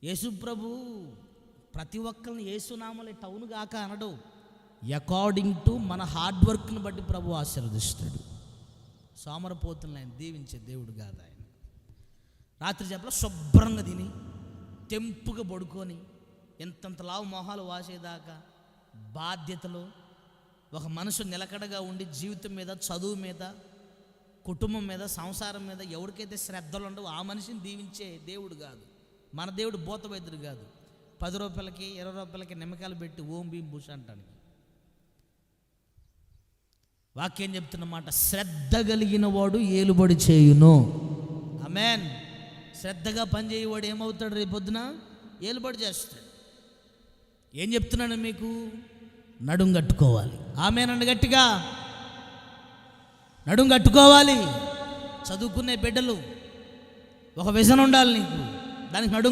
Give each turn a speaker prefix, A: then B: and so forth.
A: యేసు ప్రభు ప్రతి ఒక్కరిని యేసునామలే టౌన్ కాక అనడు. అకార్డింగ్ టు మన హార్డ్ వర్క్ని బట్టి ప్రభు ఆశీర్వదిస్తాడు. సోమరపోతులను ఆయన దీవించే దేవుడు కాదు ఆయన. రాత్రి చెప్పలో శుభ్రంగా తిని తెంపుగా పడుకొని ఎంతంత లావు మొహాలు వాసేదాకా బాధ్యతలు, ఒక మనుషు నిలకడగా ఉండి జీవితం మీద, చదువు మీద, కుటుంబం మీద, సంసారం మీద ఎవరికైతే శ్రద్ధలు ఉండవో ఆ మనిషిని దీవించే దేవుడు కాదు. మన దేవుడు భూత వైద్యుడు కాదు. 10 రూపాయలకి 20 రూపాయలకి నిమ్మకాయలు పెట్టి ఓం భీం భూష అంటానికి. వాక్యం చెప్తున్నమాట, శ్రద్ధ కలిగిన వాడు ఏలుబడి చేయును. ఆమేన్. శ్రద్ధగా పనిచేయవాడు ఏమవుతాడు? రేపొద్దున ఏలుబడి చేస్తాడు. ఏం చెప్తున్నాను మీకు? నడుం కట్టుకోవాలి. ఆమేనండి గట్టిగా. నడుం కట్టుకోవాలి. చదువుకునే బిడ్డలు ఒక విజన్ ఉండాలి నీకు. దానికి నడుం